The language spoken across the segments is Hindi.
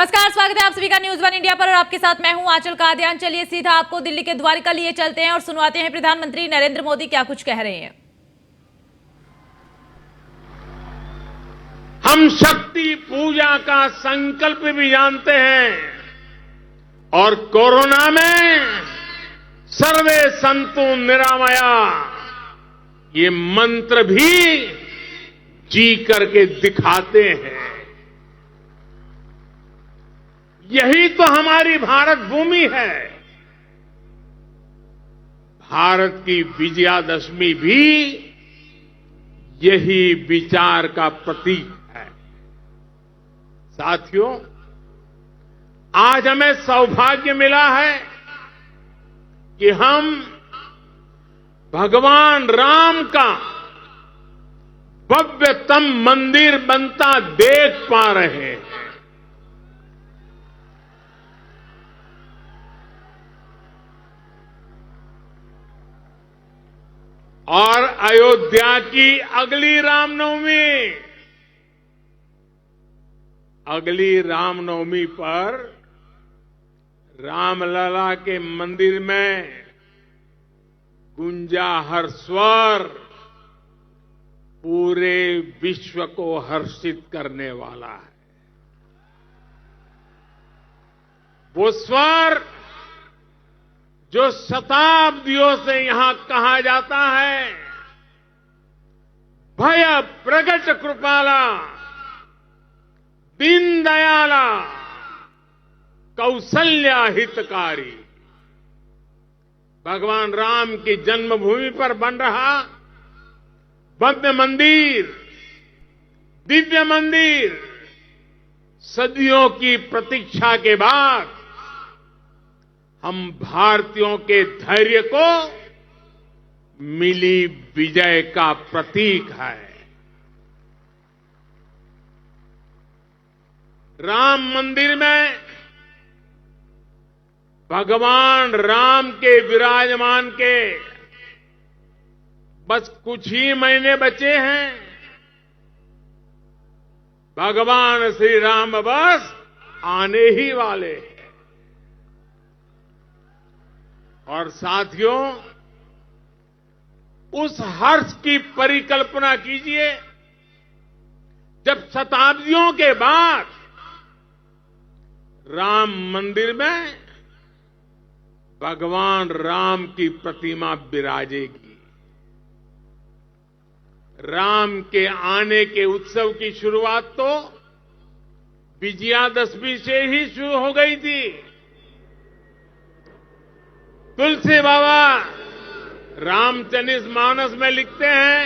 नमस्कार, स्वागत है आप सभी का न्यूज वन इंडिया पर और आपके साथ मैं हूं आंचल कादियान। चलिए सीधा आपको दिल्ली के द्वारका लिए चलते हैं और सुनवाते हैं प्रधानमंत्री नरेंद्र मोदी क्या कुछ कह रहे हैं। हम शक्ति पूजा का संकल्प भी जानते हैं और कोरोना में सर्वे संतु निरामया ये मंत्र भी जी करके दिखाते हैं। यही तो हमारी भारत भूमि है। भारत की विजयादशमी भी यही विचार का प्रतीक है। साथियों, आज हमें सौभाग्य मिला है कि हम भगवान राम का भव्यतम मंदिर बनता देख पा रहे हैं। और अयोध्या की अगली रामनवमी पर रामलला के मंदिर में गूंजा हर स्वर पूरे विश्व को हर्षित करने वाला है। वो स्वर जो शताब्दियों से यहां कहा जाता है, भय प्रगट कृपाला दीन दयाला कौशल्या हितकारी। भगवान राम की जन्मभूमि पर बन रहा भव्य मंदिर, दिव्य मंदिर, सदियों की प्रतीक्षा के बाद हम भारतीयों के धैर्य को मिली विजय का प्रतीक है। राम मंदिर में भगवान राम के विराजमान के बस कुछ ही महीने बचे हैं। भगवान श्री राम बस आने ही वाले हैं। और साथियों, उस हर्ष की परिकल्पना कीजिए जब शताब्दियों के बाद राम मंदिर में भगवान राम की प्रतिमा विराजेगी। राम के आने के उत्सव की शुरुआत तो विजयादशमी से ही शुरू हो गई थी। तुलसी बाबा रामचरित मानस में लिखते हैं,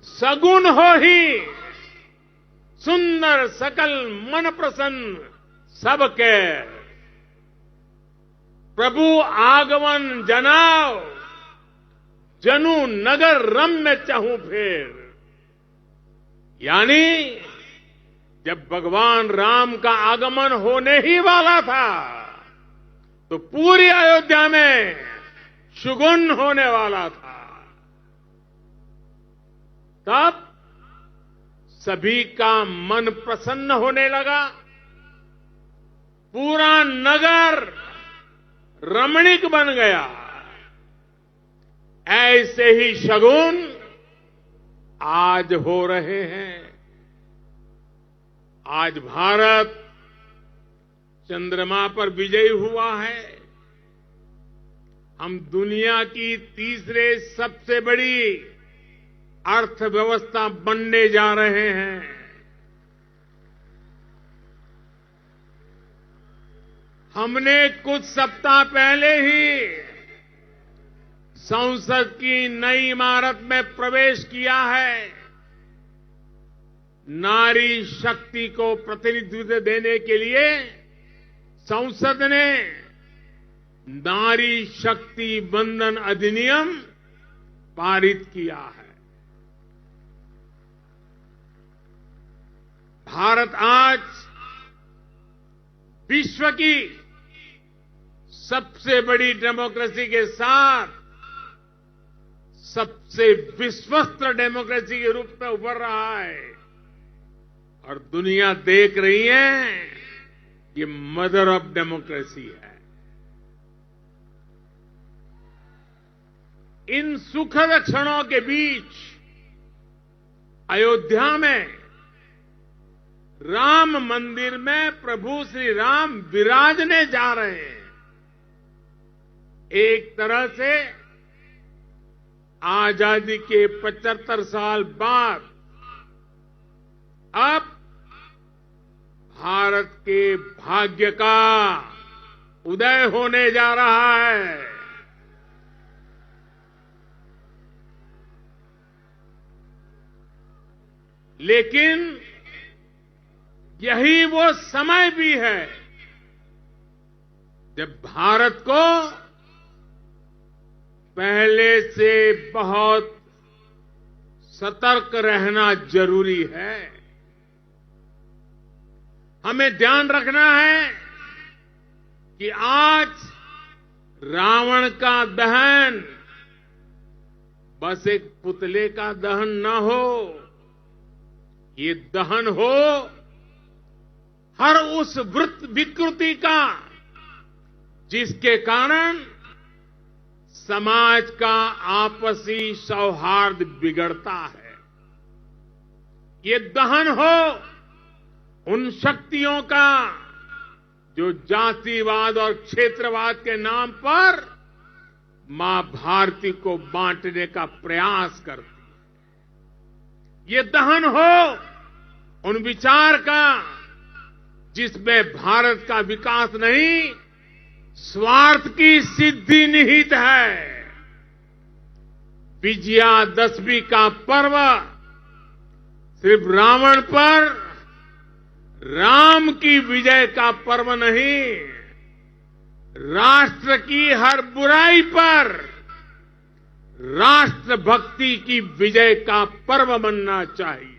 सगुन हो ही सुंदर सकल मन प्रसन्न सबके, प्रभु आगमन जनाओ जनु नगर रम्य चहु फेर। यानी जब भगवान राम का आगमन होने ही वाला था तो पूरी अयोध्या में शुगुन होने वाला था। तब सभी का मन प्रसन्न होने लगा। पूरा नगर रमणीक बन गया। ऐसे ही शगुन आज हो रहे हैं। आज भारत चंद्रमा पर विजयी हुआ है। हम दुनिया की तीसरे सबसे बड़ी अर्थव्यवस्था बनने जा रहे हैं। हमने कुछ सप्ताह पहले ही संसद की नई इमारत में प्रवेश किया है। नारी शक्ति को प्रतिनिधित्व देने के लिए संसद ने नारी शक्ति बंधन अधिनियम पारित किया है। भारत आज विश्व की सबसे बड़ी डेमोक्रेसी के साथ सबसे विश्वस्त डेमोक्रेसी के रूप में उभर रहा है और दुनिया देख रही है, ये मदर ऑफ डेमोक्रेसी है। इन सुखद क्षणों के बीच अयोध्या में राम मंदिर में प्रभु श्री राम विराजने जा रहे हैं। एक तरह से आजादी के 75 साल बाद अब भारत के भाग्य का उदय होने जा रहा है। लेकिन यही वो समय भी है जब भारत को पहले से बहुत सतर्क रहना जरूरी है। हमें ध्यान रखना है कि आज रावण का दहन बस एक पुतले का दहन न हो, ये दहन हो हर उस विकृति का जिसके कारण समाज का आपसी सौहार्द बिगड़ता है। ये दहन हो उन शक्तियों का जो जातिवाद और क्षेत्रवाद के नाम पर मां भारती को बांटने का प्रयास करती है। ये दहन हो उन विचार का जिसमें भारत का विकास नहीं, स्वार्थ की सिद्धि निहित है। विजयादशमी का पर्व सिर्फ रावण पर राम की विजय का पर्व नहीं, राष्ट्र की हर बुराई पर राष्ट्र भक्ति की विजय का पर्व बनना चाहिए।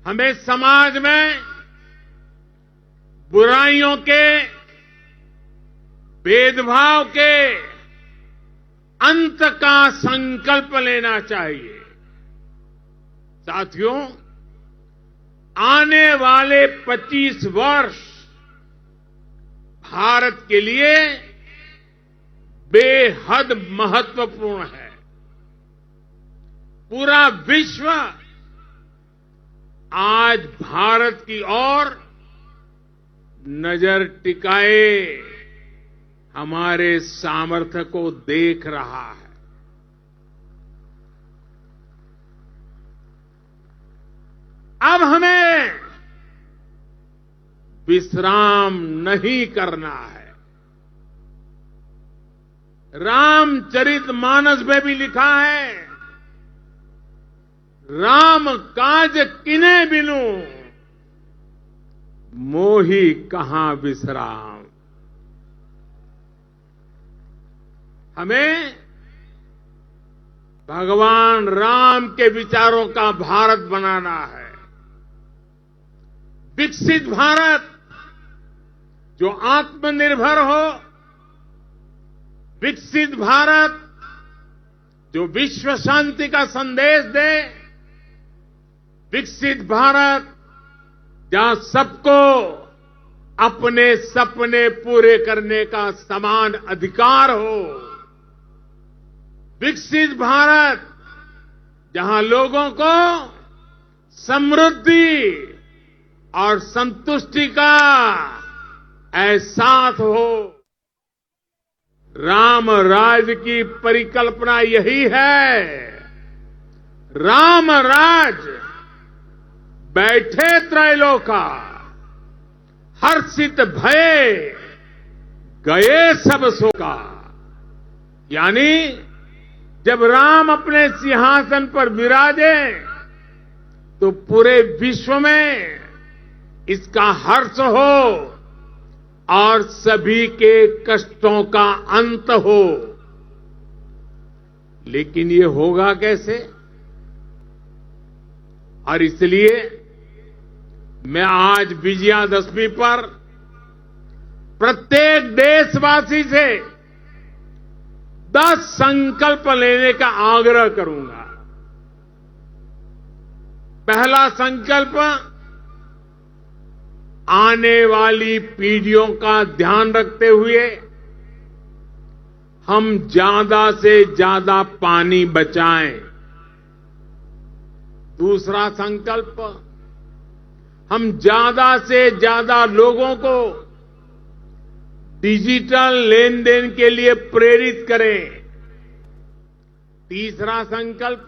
हमें समाज में बुराइयों के, भेदभाव के अंत का संकल्प लेना चाहिए। साथियों, आने वाले 25 वर्ष भारत के लिए बेहद महत्वपूर्ण है। पूरा विश्व आज भारत की ओर नजर टिकाए हमारे सामर्थ्य को देख रहा है। अब हमें विश्राम नहीं करना है। रामचरितमानस में भी लिखा है, राम काज किने बिनु मोही कहां विश्राम। हमें भगवान राम के विचारों का भारत बनाना है। विकसित भारत जो आत्मनिर्भर हो, विकसित भारत जो विश्व शांति का संदेश दे, विकसित भारत जहां सबको अपने सपने पूरे करने का समान अधिकार हो, विकसित भारत जहां लोगों को समृद्धि और संतुष्टि का एहसास हो। राम राज की परिकल्पना यही है। राम राज बैठे त्रैलोका, हर्षित भये गए सब शोका। यानी जब राम अपने सिंहासन पर विराजे तो पूरे विश्व में इसका हर्ष हो और सभी के कष्टों का अंत हो। लेकिन ये होगा कैसे? और इसलिए मैं आज विजयादशमी पर प्रत्येक देशवासी से 10 संकल्प लेने का आग्रह करूंगा। पहला संकल्प आने वाली पीढ़ियों का ध्यान रखते हुए हम ज्यादा से ज्यादा पानी बचाएं। दूसरा संकल्प, हम ज्यादा से ज्यादा लोगों को डिजिटल लेन देन के लिए प्रेरित करें। तीसरा संकल्प,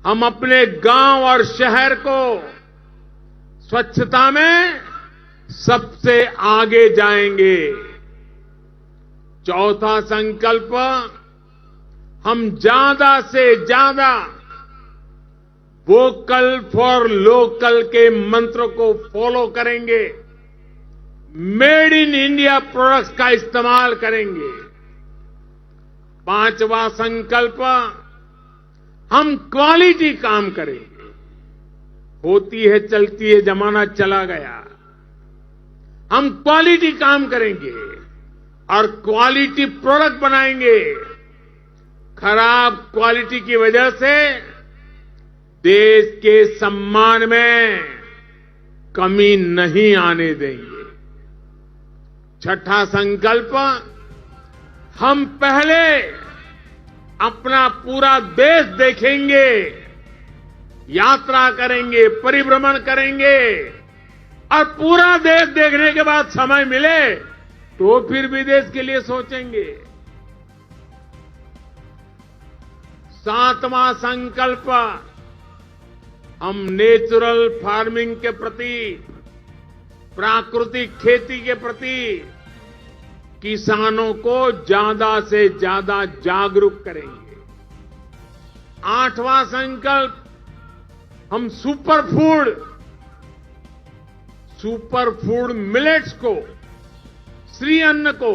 हम अपने गांव और शहर को स्वच्छता में सबसे आगे जाएंगे। चौथा संकल्प, हम ज्यादा से ज्यादा वोकल फॉर लोकल के मंत्र को फॉलो करेंगे। मेड इन इंडिया प्रोडक्ट्स का इस्तेमाल करेंगे। पांचवा संकल्प, हम क्वालिटी काम करेंगे। होती है चलती है, जमाना चला गया। हम क्वालिटी काम करेंगे और क्वालिटी प्रोडक्ट बनाएंगे। खराब क्वालिटी की वजह से देश के सम्मान में कमी नहीं आने देंगे। छठा संकल्प, हम पहले अपना पूरा देश देखेंगे, यात्रा करेंगे, परिभ्रमण करेंगे और पूरा देश देखने के बाद समय मिले तो फिर विदेश के लिए सोचेंगे। सातवां संकल्प, हम नेचुरल फार्मिंग के प्रति, प्राकृतिक खेती के प्रति किसानों को ज्यादा से ज्यादा जागरूक करेंगे। आठवां संकल्प, हम सुपर फूड मिलेट्स को, श्री अन्न को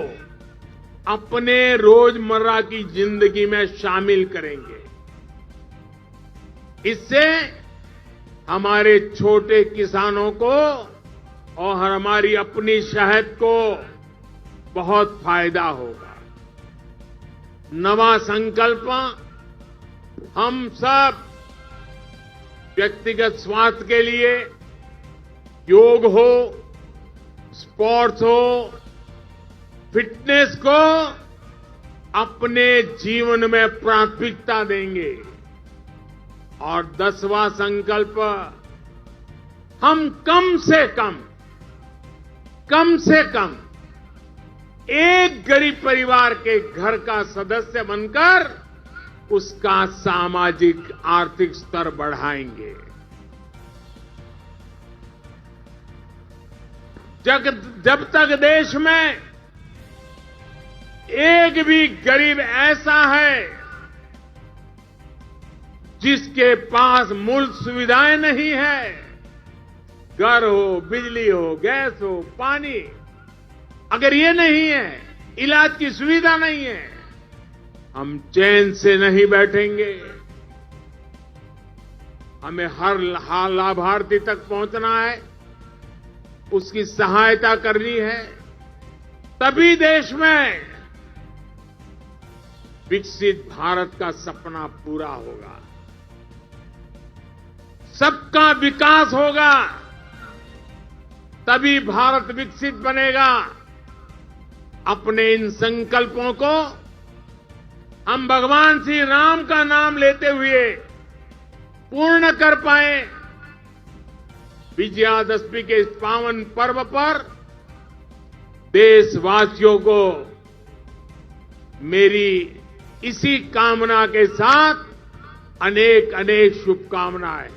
अपने रोजमर्रा की जिंदगी में शामिल करेंगे। इससे हमारे छोटे किसानों को और हमारी अपनी शहद को बहुत फायदा होगा। नवा संकल्प, हम सब व्यक्तिगत स्वास्थ्य के लिए योग हो, स्पोर्ट्स हो, फिटनेस को अपने जीवन में प्राथमिकता देंगे। और 10वां संकल्प, हम कम से कम एक गरीब परिवार के घर का सदस्य बनकर उसका सामाजिक आर्थिक स्तर बढ़ाएंगे। जब तक देश में एक भी गरीब ऐसा है जिसके पास मूल सुविधाएं नहीं है, घर हो, बिजली हो, गैस हो, पानी, अगर ये नहीं है, इलाज की सुविधा नहीं है, हम चैन से नहीं बैठेंगे। हमें हर लाभार्थी तक पहुंचना है, उसकी सहायता करनी है, तभी देश में विकसित भारत का सपना पूरा होगा, सबका विकास होगा, तभी भारत विकसित बनेगा। अपने इन संकल्पों को हम भगवान श्री राम का नाम लेते हुए पूर्ण कर पाए। विजयादशमी के इस पावन पर्व पर देशवासियों को मेरी इसी कामना के साथ अनेक अनेक शुभकामनाएं।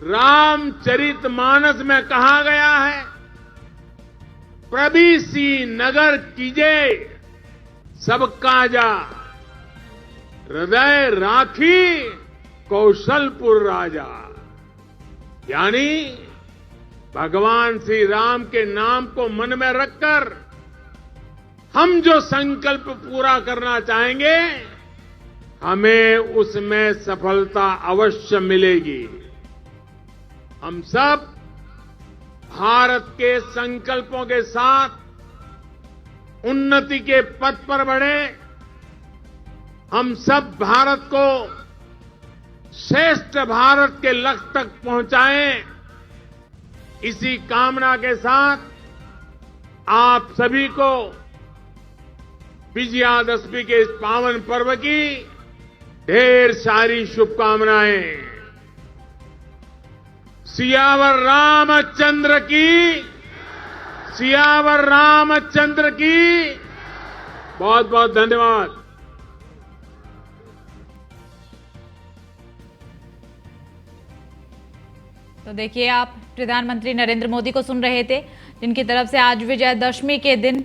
रामचरितमानस में कहा गया है, प्रभीसी नगर कीजे सब काजा, हृदय राखी कौशलपुर राजा। यानी भगवान श्री राम के नाम को मन में रखकर हम जो संकल्प पूरा करना चाहेंगे, हमें उसमें सफलता अवश्य मिलेगी। हम सब भारत के संकल्पों के साथ उन्नति के पथ पर बढ़े। हम सब भारत को श्रेष्ठ भारत के लक्ष्य तक पहुंचाएं, इसी कामना के साथ आप सभी को विजयादशमी के इस पावन पर्व की ढेर सारी शुभकामनाएं। सियावर रामचंद्र की, सियावर रामचंद्र की। बहुत बहुत धन्यवाद। तो देखिए, आप प्रधानमंत्री नरेंद्र मोदी को सुन रहे थे, जिनकी तरफ से आज विजयदशमी के दिन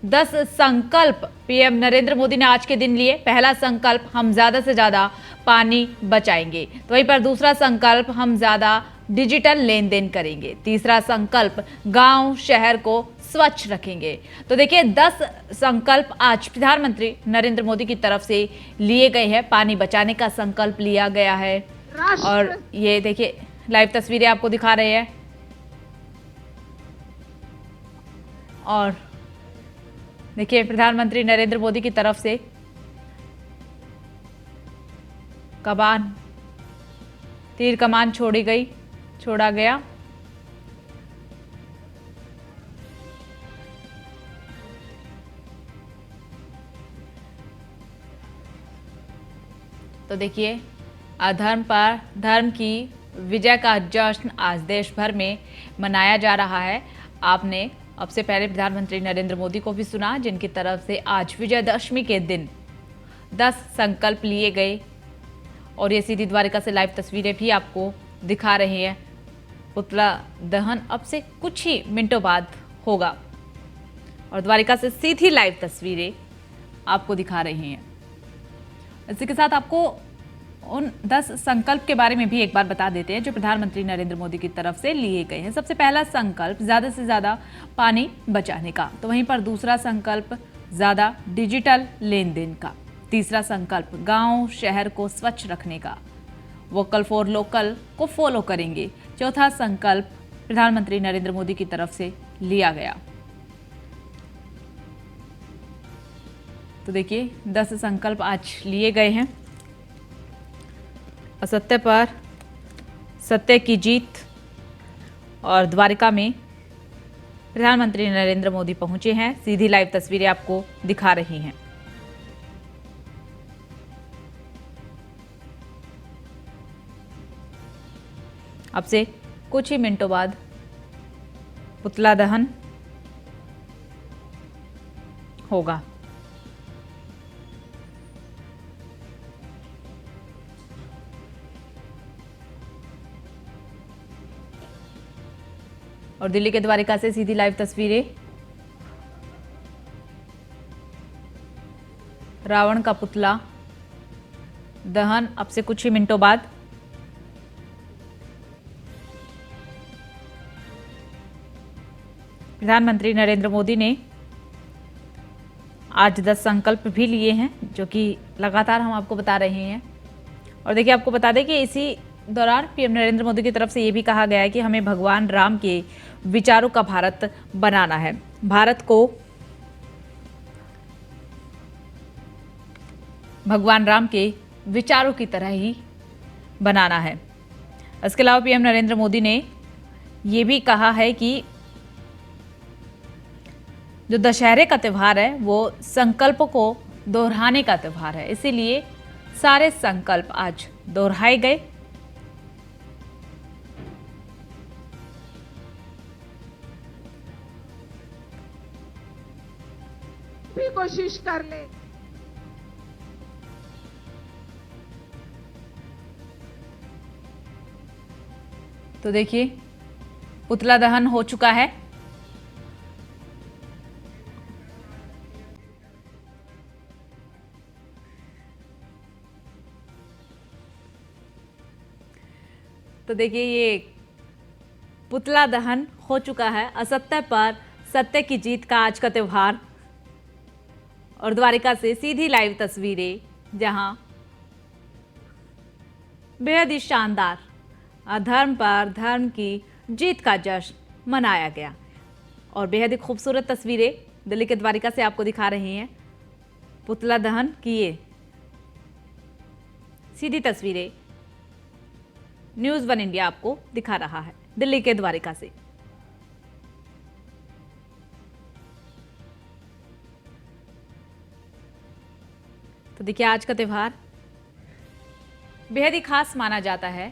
10 संकल्प पीएम नरेंद्र मोदी ने आज के दिन लिए। पहला संकल्प, हम ज्यादा से ज्यादा पानी बचाएंगे। तो वहीं पर दूसरा संकल्प, हम ज्यादा डिजिटल लेन देन करेंगे। तीसरा संकल्प, गांव शहर को स्वच्छ रखेंगे। तो देखिए, 10 संकल्प आज प्रधानमंत्री नरेंद्र मोदी की तरफ से लिए गए हैं। पानी बचाने का संकल्प लिया गया है और ये देखिए लाइव तस्वीरें आपको दिखा रहे हैं। और देखिए, प्रधानमंत्री नरेंद्र मोदी की तरफ से कमान, तीर कमान छोड़ा गया। तो देखिए, अधर्म पर धर्म की विजय का जश्न आज देश भर में मनाया जा रहा है। आपने अब से पहले प्रधानमंत्री नरेंद्र मोदी को भी सुना, जिनकी तरफ से आज विजयदशमी के दिन 10 संकल्प लिए गए। और ये सीधी द्वारिका से लाइव तस्वीरें भी आपको दिखा रहे हैं। पुतला दहन अब से कुछ ही मिनटों बाद होगा और द्वारिका से सीधी लाइव तस्वीरें आपको दिखा रहे हैं। इसी के साथ आपको उन 10 संकल्प के बारे में भी एक बार बता देते हैं जो प्रधानमंत्री नरेंद्र मोदी की तरफ से लिए गए हैं। सबसे पहला संकल्प, ज्यादा से ज्यादा पानी बचाने का। तो वहीं पर दूसरा संकल्प, ज्यादा डिजिटल लेन देन का। तीसरा संकल्प, गांव शहर को स्वच्छ रखने का। वोकल फॉर लोकल को फॉलो करेंगे। चौथा संकल्प प्रधानमंत्री नरेंद्र मोदी की तरफ से लिया गया। तो देखिए, 10 संकल्प आज लिए गए हैं। असत्य पर सत्य की जीत। और द्वारिका में प्रधानमंत्री नरेंद्र मोदी पहुंचे हैं। सीधी लाइव तस्वीरें आपको दिखा रही हैं। अब से कुछ ही मिनटों बाद पुतला दहन होगा। और दिल्ली के द्वारिका से सीधी लाइव तस्वीरें। रावण का पुतला दहन अब से कुछ ही मिनटों बाद। प्रधानमंत्री नरेंद्र मोदी ने आज 10 संकल्प भी लिए हैं, जो कि लगातार हम आपको बता रहे हैं। और देखिए, आपको बता दें कि इसी दौरान पीएम नरेंद्र मोदी की तरफ से ये भी कहा गया है कि हमें भगवान राम के विचारों का भारत बनाना है। भारत को भगवान राम के विचारों की तरह ही बनाना है। इसके अलावा पीएम नरेंद्र मोदी ने ये भी कहा है कि जो दशहरे का त्यौहार है वो संकल्पों को दोहराने का त्यौहार है। इसीलिए सारे संकल्प आज दोहराए गए। भी कोशिश कर ले। तो देखिए, पुतला दहन हो चुका है। तो देखिए, ये पुतला दहन हो चुका है। असत्य पर सत्य की जीत का आज का त्यौहार। और द्वारिका से सीधी लाइव तस्वीरें, जहां बेहद ही शानदार अधर्म पर धर्म की जीत का जश्न मनाया गया। और बेहद ही खूबसूरत तस्वीरें दिल्ली के द्वारिका से आपको दिखा रहे हैं। पुतला दहन की ये सीधी तस्वीरें न्यूज़ वन इंडिया आपको दिखा रहा है दिल्ली के द्वारिका से। तो देखिए, आज का त्यौहार बेहद ही खास माना जाता है।